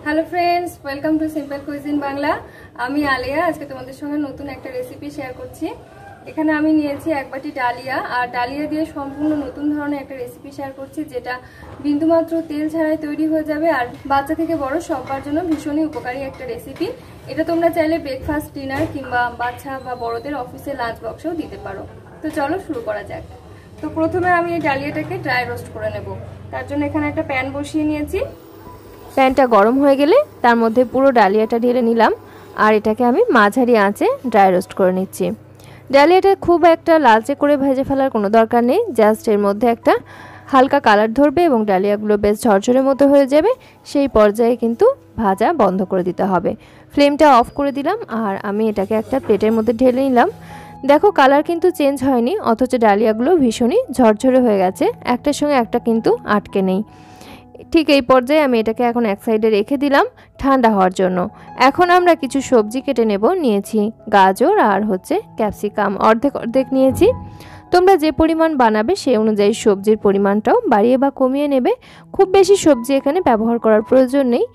Hello friends, welcome to simple cuisine Bangla. আমি আলিয়া। আজকে তোমাদের সঙ্গে নতুন একটা রেসিপি শেয়ার করছি। এখানে আমি নিয়েছি এক বাটি ডালিয়া, আর ডালিয়া দিয়ে সম্পূর্ণ নতুন ধরনের একটা রেসিপি শেয়ার করছি, যেটা বিন্দুমাত্র তেল ছাড়াই তৈরি হয়ে যাবে, আর বাচ্চা থেকে বড় সবার জন্য ভীষণই উপকারী একটা রেসিপি। এটা তোমরা চাইলে ব্রেকফাস্ট, ডিনার কিংবা বাচ্চা বা বড়দের অফিসে লাঞ্চ বক্সেও দিতে পারো। তো চলো শুরু করা যাক। তো প্রথমে আমি এই ডালিয়াটাকে ড্রাই রোস্ট করে নেব। তার জন্য এখানে একটা প্যান বসিয়ে নিয়েছি। প্যানটা গরম হয়ে গেলে তার মধ্যে পুরো ডালিয়াটা ঢেলে নিলাম, আর এটাকে আমি মাঝারি আঁচে ড্রাই রোস্ট করে নিচ্ছি। ডালিয়াটা খুব একটা লালচে করে ভেজে ফেলার কোনো দরকার নেই, জাস্ট এর মধ্যে একটা হালকা কালার ধরবে এবং ডালিয়াগুলো বেশ ঝরঝরের মতো হয়ে যাবে। সেই পর্যায়ে কিন্তু ভাজা বন্ধ করে দিতে হবে। ফ্লেমটা অফ করে দিলাম, আর আমি এটাকে একটা প্লেটের মধ্যে ঢেলে নিলাম। দেখো, কালার কিন্তু চেঞ্জ হয়নি, অথচ ডালিয়াগুলো ভীষণই ঝরঝরে হয়ে গেছে, একটার সঙ্গে একটা কিন্তু আটকে নেই। ঠিক এই পর্যায়ে আমি এটাকে এখন এক সাইডে রেখে দিলাম ঠান্ডা হওয়ার জন্য। এখন আমরা কিছু সবজি কেটে নেব। নিয়েছি গাজর আর ক্যাপসিকাম, অর্ধেক অর্ধেক নিয়েছি। তোমরা যে পরিমাণ বানাবে সেই অনুযায়ী সবজির পরিমাণটাও বাড়িয়ে বা কমিয়ে নেবে। খুব বেশি সবজি এখানে ব্যবহার করার প্রয়োজন নেই।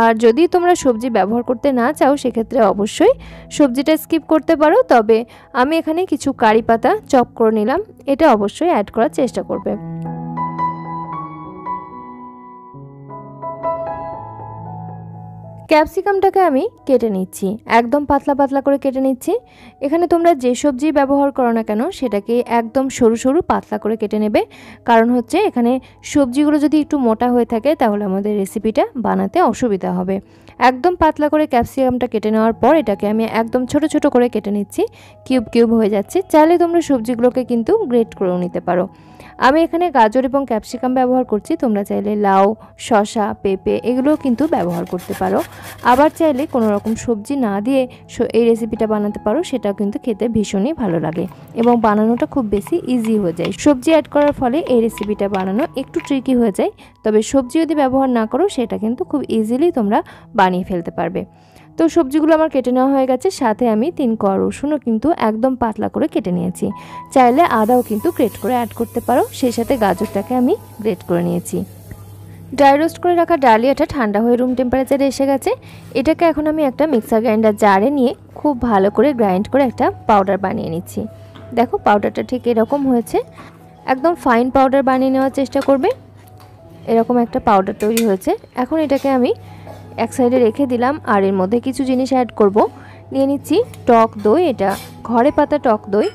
আর যদি তোমরা সবজি ব্যবহার করতে না চাও, সেক্ষেত্রে অবশ্যই সবজিটা স্কিপ করতে পারো। তবে আমি এখানে কিছু কারি পাতা চপ করে নিলাম, এটা অবশ্যই অ্যাড করার চেষ্টা করবে। ক্যাপসিকামটাকে আমি কেটে নিচ্ছি, একদম পাতলা পাতলা করে কেটে নিচ্ছি। এখানে তোমরা যে সবজি ব্যবহার করো না কেন, সেটাকে একদম সরু সরু পাতলা করে কেটে নেবে। কারণ এখানে সবজিগুলো যদি একটু মোটা হয়ে থাকে, তাহলে আমাদের রেসিপিটা বানাতে অসুবিধা হবে। একদম পাতলা করে ক্যাপসিকামটা কেটে নেওয়ার পর এটাকে আমি একদম ছোট ছোট করে কেটে নিচ্ছি, কিউব কিউব হয়ে যাচ্ছে। চাইলে তোমরা সবজিগুলোকে কিন্তু গ্রেট করেও নিতে পারো। আমি এখানে গাজর এবং ক্যাপসিকাম ব্যবহার করছি, তোমরা চাইলে লাউ, শসা, পেঁপে এগুলোও কিন্তু ব্যবহার করতে পারো। আবার চাইলে কোনো রকম সবজি না দিয়ে এই রেসিপিটা বানাতে পারো, সেটাও কিন্তু খেতে ভীষণই ভালো লাগে এবং বানানোটা খুব বেশি ইজি হয়ে যায়। সবজি অ্যাড করার ফলে এই রেসিপিটা বানানো একটু ট্রিকি হয়ে যায়, তবে সবজি যদি ব্যবহার না করো, সেটা কিন্তু খুব ইজিলি তোমরা বানিয়ে ফেলতে পারবে। তো সবজিগুলো আমার কেটে নেওয়া হয়ে গেছে, সাথে আমি 3 কোয়া রসুনও কিন্তু একদম পাতলা করে কেটে নিয়েছি। চাইলে আদাও কিন্তু গ্রেট করে অ্যাড করতে পারো। সেই সাথে গাজরটাকে আমি গ্রেট করে নিয়েছি। ড্রাই রোস্ট করে রাখা ডালিয়াটা ঠান্ডা হয়ে রুম টেম্পারেচারে এসে গেছে। এটাকে এখন আমি একটা মিক্সার গ্রাইন্ডার জারে নিয়ে খুব ভালো করে গ্রাইন্ড করে একটা পাউডার বানিয়ে নিচ্ছি। দেখো, পাউডারটা ঠিক এরকম হয়েছে। একদম ফাইন পাউডার বানিয়ে নেওয়ার চেষ্টা করবে। এরকম একটা পাউডার তৈরি হয়েছে। এখন এটাকে আমি এক সাইডে রেখে দিলাম, আর এর মধ্যে কিছু জিনিস অ্যাড করব। নিয়ে নিচ্ছি টক দই, এটা ঘরে পাতা টক দই।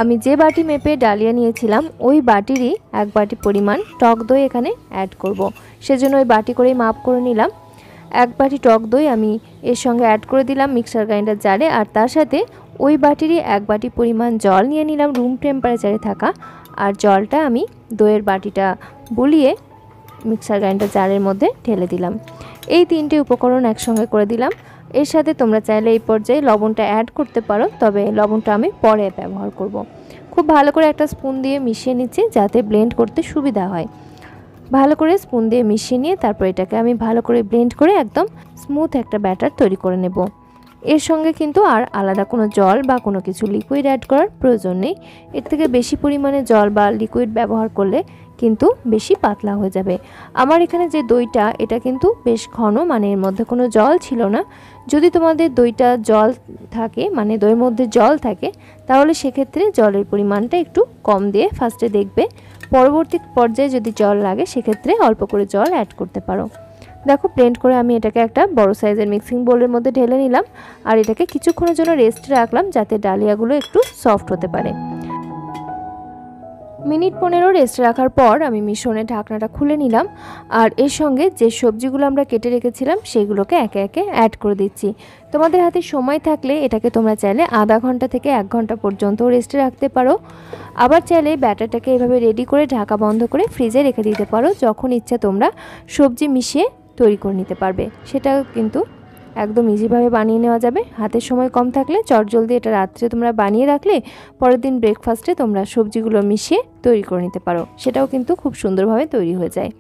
আমি যে বাটি মেপে ডালিয়া নিয়েছিলাম, ওই বাটিরই 1 বাটি পরিমাণ টক দই এখানে অ্যাড করব। সেজন্য ওই বাটি করেই মাপ করে নিলাম। 1 বাটি টক দই আমি এর সঙ্গে অ্যাড করে দিলাম মিক্সার গ্রাইন্ডার জারে, আর তার সাথে ওই বাটিরই 1 বাটি পরিমাণ জল নিয়ে নিলাম রুম টেম্পারেচারে থাকা। আর জলটা আমি দইয়ের বাটিটা বুলিয়ে মিক্সার গ্রাইন্ডার জারের মধ্যে ঢেলে দিলাম। এই 3টে উপকরণ একসঙ্গে করে দিলাম। এর সাথে তোমরা চাইলে এই পর্যায়ে লবণটা অ্যাড করতে পারো, তবে লবণটা আমি পরে ব্যবহার করব। খুব ভালো করে একটা স্পুন দিয়ে মিশিয়ে নিচ্ছি, যাতে ব্লেন্ড করতে সুবিধা হয়। ভালো করে স্পুন দিয়ে মিশিয়ে নিয়ে তারপর এটাকে আমি ভালো করে ব্লেন্ড করে একদম স্মুথ একটা ব্যাটার তৈরি করে নেব। এর সঙ্গে কিন্তু আর আলাদা কোনো জল বা কোনো কিছু লিকুইড অ্যাড করার প্রয়োজন নেই। এর থেকে বেশি পরিমাণে জল বা লিকুইড ব্যবহার করলে কিন্তু বেশি পাতলা হয়ে যাবে। আমার এখানে যে দইটা, এটা কিন্তু বেশ ঘন, মানে এর মধ্যে কোনো জল ছিল না। যদি তোমাদের দইটা জল থাকে, মানে দইয়ের মধ্যে জল থাকে, তাহলে সেক্ষেত্রে জলের পরিমাণটা একটু কম দিয়ে ফার্স্টে দেখবে। পরবর্তী পর্যায়ে যদি জল লাগে, সেক্ষেত্রে অল্প করে জল অ্যাড করতে পারো। দেখো, ব্লেন্ড করে আমি এটাকে একটা বড় সাইজের মিক্সিং বোলের মধ্যে ঢেলে নিলাম, আর এটাকে কিছুক্ষণের জন্য রেস্টে রাখলাম, যাতে ডালিয়াগুলো একটু সফট হতে পারে। মিনিট 15 রেস্টে রাখার পর আমি মিশ্রণের ঢাকনাটা খুলে নিলাম, আর এর সঙ্গে যে সবজিগুলো আমরা কেটে রেখেছিলাম সেগুলোকে একে একে অ্যাড করে দিচ্ছি। তোমাদের হাতে সময় থাকলে এটাকে তোমরা চাইলে আধা ঘন্টা থেকে 1 ঘন্টা পর্যন্ত রেস্টে রাখতে পারো। আবার চাইলে ব্যাটারটাকে এভাবে রেডি করে ঢাকা বন্ধ করে ফ্রিজে রেখে দিতে পারো। যখন ইচ্ছা তোমরা সবজি মিশিয়ে তৈরি করে নিতে পারবে। সেটাও কিন্তু একদম ইজিভাবে বানিয়ে নেওয়া যাবে। হাতের সময় কম থাকলে চটজলদি এটা রাত্রে তোমরা বানিয়ে রাখলে পরের দিন ব্রেকফাস্টে তোমরা সবজিগুলো মিশিয়ে তৈরি করে নিতে পারো। সেটাও কিন্তু খুব সুন্দরভাবে তৈরি হয়ে যায়।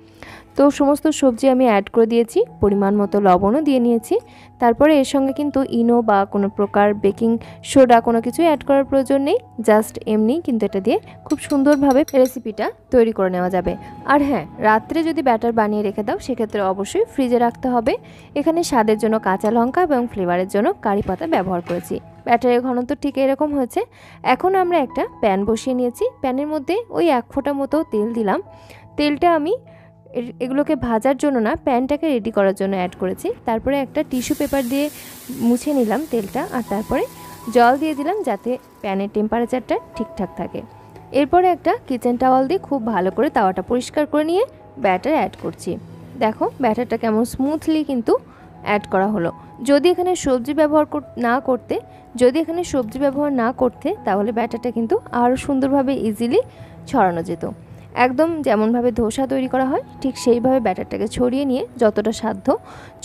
তো সমস্ত সবজি আমি অ্যাড করে দিয়েছি, পরিমাণ মতো লবণও দিয়ে নিয়েছি। তারপরে এর সঙ্গে কিন্তু ইনো বা কোনো প্রকার বেকিং সোডা কোনো কিছু অ্যাড করার প্রয়োজন নেই, জাস্ট এমনি কিন্তু এটা দিয়ে খুব সুন্দরভাবে রেসিপিটা তৈরি করে নেওয়া যাবে। আর হ্যাঁ, রাত্রে যদি ব্যাটার বানিয়ে রেখে দাও সেক্ষেত্রে অবশ্যই ফ্রিজে রাখতে হবে। এখানে স্বাদের জন্য কাঁচা লঙ্কা এবং ফ্লেভারের জন্য কারি পাতা ব্যবহার করেছি। ব্যাটারের ঘনত্ব ঠিক এরকম হয়েছে। এখন আমরা একটা প্যান বসিয়ে নিয়েছি, প্যানের মধ্যে ওই 1 ফোঁটা মতো তেল দিলাম। তেলটা আমি এগুলোকে ভাজার জন্য না, প্যানটাকে রেডি করার জন্য অ্যাড করেছি। তারপরে একটা টিস্যু পেপার দিয়ে মুছে নিলাম তেলটা, আর তারপরে জল দিয়ে দিলাম যাতে প্যানের টেম্পারেচারটা ঠিকঠাক থাকে। এরপরে একটা কিচেন টাওয়াল দিয়ে খুব ভালো করে তাওয়াটা পরিষ্কার করে নিয়ে ব্যাটার অ্যাড করছি। দেখো ব্যাটারটা কেমন স্মুথলি কিন্তু অ্যাড করা হলো। যদি এখানে সবজি ব্যবহার না করতে তাহলে ব্যাটারটা কিন্তু আরও সুন্দরভাবে ইজিলি ছড়ানো যেত। একদম যেমনভাবে ধোসা তৈরি করা হয় ঠিক সেইভাবে ব্যাটারটাকে ছড়িয়ে নিয়ে যতটা সাধ্য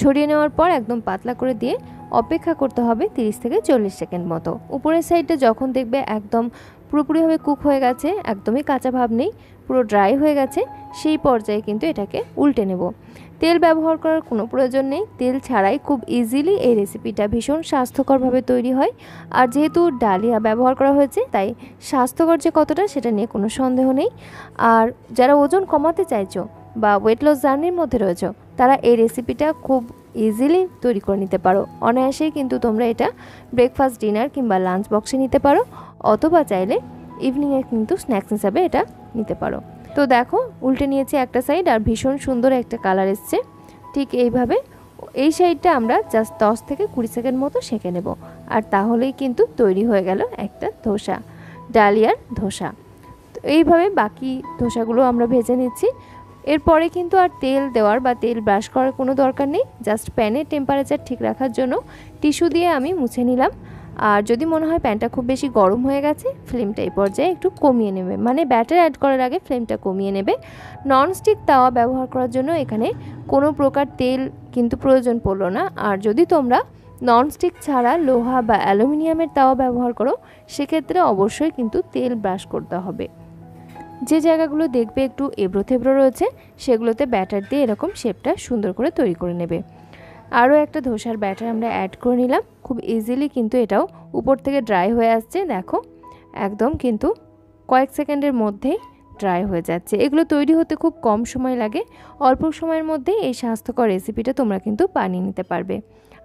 ছড়িয়ে নেওয়ার পর একদম পাতলা করে দিয়ে অপেক্ষা করতে হবে 30 থেকে 40 সেকেন্ড মতো। উপরের সাইডটা যখন দেখবে একদম পুরোপুরিভাবে কুক হয়ে গেছে, একদমই কাঁচা ভাব নেই, পুরো ড্রাই হয়ে গেছে, সেই পর্যায়ে কিন্তু এটাকে উল্টে নেব। তেল ব্যবহার করার কোনো প্রয়োজন নেই, তেল ছাড়াই খুব ইজিলি এই রেসিপিটা ভীষণ স্বাস্থ্যকরভাবে তৈরি হয়। আর যেহেতু ডালিয়া ব্যবহার করা হয়েছে তাই স্বাস্থ্যকর যে কতটা সেটা নিয়ে কোনো সন্দেহ নেই। আর যারা ওজন কমাতে চাইছো বা ওয়েট লস জার্নির মধ্যে রয়েছো তারা এই রেসিপিটা খুব ইজিলি তৈরি করে নিতে পারো। অনায়াসেই কিন্তু তোমরা এটা ব্রেকফাস্ট, ডিনার কিংবা লাঞ্চ বক্সে নিতে পারো, অথবা চাইলে ইভিনিংয়ে কিন্তু স্ন্যাক্স হিসাবে এটা নিতে পারো। তো দেখো উল্টে নিয়েছি একটা সাইড আর ভীষণ সুন্দর একটা কালার এসছে। ঠিক এইভাবে এই সাইডটা আমরা জাস্ট 10 থেকে 20 সেকেন্ড মতো সেঁকে নেব, আর তাহলেই কিন্তু তৈরি হয়ে গেল একটা ধোসা, ডালিয়ার ধোসা। তো এইভাবে বাকি ধোসাগুলো আমরা ভেজে নিচ্ছি। এরপরে কিন্তু আর তেল দেওয়ার বা তেল ব্রাশ করার কোনো দরকার নেই, জাস্ট প্যানের টেম্পারেচার ঠিক রাখার জন্য টিস্যু দিয়ে আমি মুছে নিলাম। আর যদি মনে হয় প্যানটা খুব বেশি গরম হয়ে গেছে ফ্লেমটা এই পর্যায়ে একটু কমিয়ে নেবে, মানে ব্যাটার অ্যাড করার আগে ফ্লেমটা কমিয়ে নেবে। ননস্টিক তাওয়া ব্যবহার করার জন্য এখানে কোনো প্রকার তেল কিন্তু প্রয়োজন পড়লো না। আর যদি তোমরা ননস্টিক ছাড়া লোহা বা অ্যালুমিনিয়ামের তাওয়া ব্যবহার করো সেক্ষেত্রে অবশ্যই কিন্তু তেল ব্রাশ করতে হবে। যে জায়গাগুলো দেখবে একটু এবড়ো থেবড়ো রয়েছে সেগুলোতে ব্যাটার দিয়ে এরকম শেপটা সুন্দর করে তৈরি করে নেবে। আরও একটা ধোসার ব্যাটার আমরা অ্যাড করে নিলাম। খুব ইজিলি কিন্তু এটাও উপর থেকে ড্রাই হয়ে আসছে, দেখো একদম কিন্তু কয়েক সেকেন্ডের মধ্যেই ড্রাই হয়ে যাচ্ছে। এগুলো তৈরি হতে খুব কম সময় লাগে, অল্প সময়ের মধ্যেই এই স্বাস্থ্যকর রেসিপিটা তোমরা কিন্তু বানিয়ে নিতে পারবে।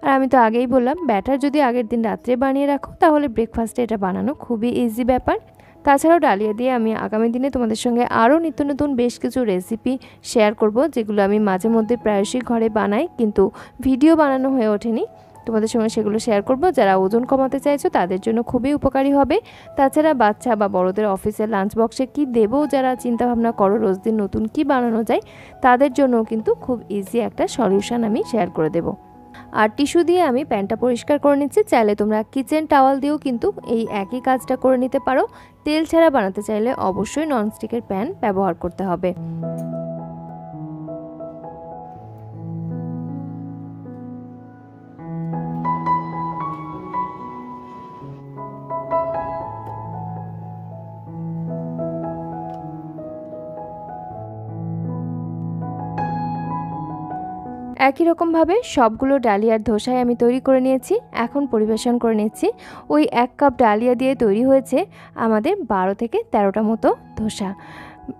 আর আমি তো আগেই বললাম ব্যাটার যদি আগের দিন রাত্রে বানিয়ে রাখো তাহলে ব্রেকফাস্টে এটা বানানো খুবই ইজি ব্যাপার। তাছাড়াও ডালিয়া দিয়ে আমি আগামী দিনে তোমাদের সঙ্গে আরও নিত্য নতুন বেশ কিছু রেসিপি শেয়ার করব, যেগুলো আমি মাঝে মধ্যে প্রায়শই ঘরে বানাই কিন্তু ভিডিও বানানো হয়ে ওঠেনি। তোমাদের সঙ্গে সেগুলো শেয়ার করব। যারা ওজন কমাতে চাইছো তাদের জন্য খুবই উপকারী হবে। তাছাড়া বাচ্চা বা বড়দের অফিসের লাঞ্চ বক্সে কি দেবো যারা চিন্তাভাবনা করো রোজ দিন নতুন কি বানানো যায় তাদের জন্যও কিন্তু খুব ইজি একটা সলিউশন আমি শেয়ার করে দেবো। আর টিস্যু দিয়ে আমি প্যানটা পরিষ্কার করে নিচ্ছি। চাইলে তোমরা কিচেন টাওয়াল দিয়েও কিন্তু এই একই কাজটা করে নিতে পারো। তেল ছাড়া বানাতে চাইলে অবশ্যই ননস্টিকের প্যান ব্যবহার করতে হবে। একই রকমভাবে সবগুলো ডালিয়ার ধোসাই আমি তৈরি করে নিয়েছি। এখন পরিবেশন করে নিচ্ছি। ওই 1 কাপ ডালিয়া দিয়ে তৈরি হয়েছে আমাদের 12 থেকে 13টা মতো ধোসা।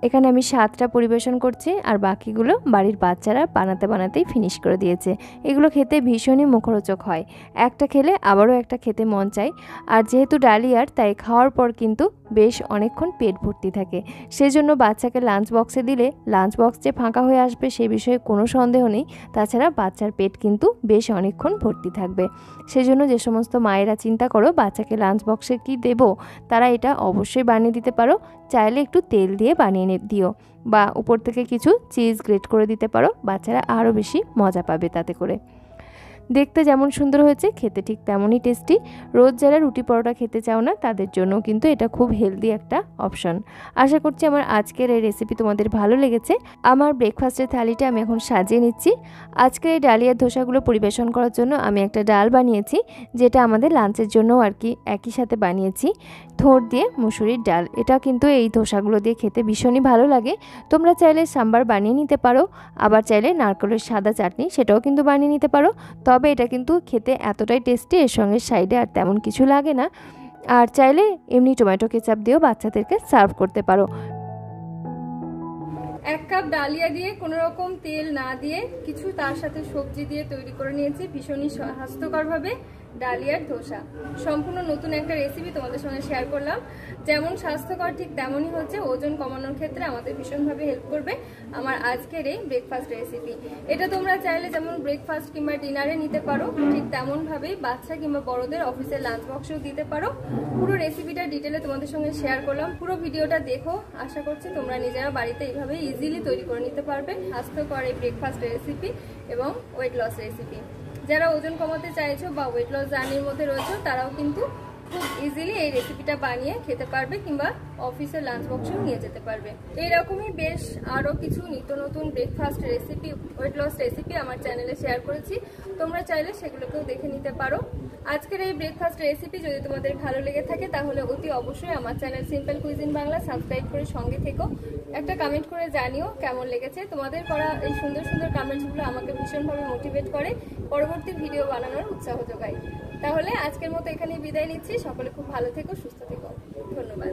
এখানে আমি 7টা পরিবেশন করছি আর বাকিগুলো বাড়ির বাচ্চারা বানাতেই ফিনিশ করে দিয়েছে। এগুলো খেতে ভীষণই মুখরোচক হয়, একটা খেলে আবারও একটা খেতে মন চায়। আর যেহেতু ডালিয়ার তাই খাওয়ার পর কিন্তু বেশ অনেকক্ষণ পেট ভর্তি থাকে, সেজন্য বাচ্চাকে লাঞ্চ বক্সে দিলে লাঞ্চ বক্স যে ফাঁকা হয়ে আসবে সে বিষয়ে কোনো সন্দেহ নেই। তাছাড়া বাচ্চার পেট কিন্তু বেশ অনেকক্ষণ ভর্তি থাকবে। সেজন্য যে সমস্ত মায়েরা চিন্তা করো বাচ্চাকে লাঞ্চ বক্সে কি দেবো তারা এটা অবশ্যই বানিয়ে দিতে পারো। চাইলে একটু তেল দিয়ে বানিয়ে দিও বা উপর থেকে কিছু চিজ গ্রেট করে দিতে পারো, বাচ্চারা আরও বেশি মজা পাবে তাতে করে। দেখতে যেমন সুন্দর হয়েছে খেতে ঠিক তেমনই টেস্টি। রোজ যারা রুটি পরোটা খেতে চাও না তাদের জন্য কিন্তু এটা খুব হেলদি একটা অপশন। আশা করছি আমার আজকের এই রেসিপি তোমাদের ভালো লেগেছে। আমার ব্রেকফাস্টের থালিটা আমি এখন সাজিয়ে নিচ্ছি। আজকের এই ডালিয়ার ধোসাগুলো পরিবেশন করার জন্য আমি একটা ডাল বানিয়েছি, যেটা আমাদের লাঞ্চের জন্য আর কি একই সাথে বানিয়েছি। থোড় দিয়ে মুসুরির ডাল, এটা কিন্তু এই ধোসাগুলো দিয়ে খেতে ভীষণই ভালো লাগে। তোমরা চাইলে সাম্বার বানিয়ে নিতে পারো, আবার চাইলে নারকেলের সাদা চাটনি সেটাও কিন্তু বানিয়ে নিতে পারো। তবে এটা কিন্তু খেতে এতটাই টেস্টি, এর সঙ্গে সাইডে আর তেমন কিছু লাগে না। আর চাইলে এমনি টমেটো কেচাপ দিয়েও বাচ্চাদেরকে সার্ভ করতে পারো। 1 কাপ ডালিয়া দিয়ে কোনো রকম তেল না দিয়ে কিছু তার সাথে সবজি দিয়ে তৈরি করে নিয়েছি ভীষণই স্বাস্থ্যকরভাবে ডালিয়ার ধোসা। সম্পূর্ণ নতুন একটা রেসিপি তোমাদের সঙ্গে শেয়ার করলাম। যেমন স্বাস্থ্যকর ঠিক তেমনই হচ্ছে ওজন কমানোর ক্ষেত্রে আমাদের ভীষণভাবে হেল্প করবে আমার আজকের এই ব্রেকফাস্ট রেসিপি। এটা তোমরা চাইলে যেমন ব্রেকফাস্ট কিংবা ডিনারে নিতে পারো, ঠিক তেমনভাবেই বাচ্চা কিংবা বড়দের অফিসের লাঞ্চ বক্সেও দিতে পারো। পুরো রেসিপিটা ডিটেলে তোমাদের সঙ্গে শেয়ার করলাম, পুরো ভিডিওটা দেখো। আশা করছি তোমরা নিজেরা বাড়িতে এইভাবে ইজিলি তৈরি করে নিতে পারবে স্বাস্থ্যকর এই ব্রেকফাস্ট রেসিপি এবং ওয়েট লস রেসিপি। যারা ওজন কমাতে চাইছো বা ওয়েট লস জার্নির মধ্যে রয়েছো তারাও কিন্তু খুব ইজিলি এই রেসিপিটা বানিয়ে খেতে পারবে কিংবা অফিসের লাঞ্চ বক্সেও নিয়ে যেতে পারবে। এইরকমই বেশ আরও কিছু নিত্য নতুন breakfast recipe, weight loss recipe আমার চ্যানেলে শেয়ার করেছি, তোমরা চাইলে সেগুলোকেও দেখে নিতে পারো। আজকের এই ব্রেকফাস্ট রেসিপি যদি তোমাদের ভালো লেগে থাকে তাহলে অতি অবশ্যই আমার channel simple cuisine Bangla subscribe করে সঙ্গে থেকো। একটা কমেন্ট করে জানিও কেমন লেগেছে। তোমাদের করা এই সুন্দর সুন্দর কমেন্টসগুলো আমাকে ভীষণভাবে মোটিভেট করে, পরবর্তী ভিডিও বানানোর উৎসাহ যোগায়। তাহলে আজকের মতো এখানেই বিদায় নিচ্ছি। সকলে খুব ভালো থেকো, সুস্থ থেকো। ধন্যবাদ।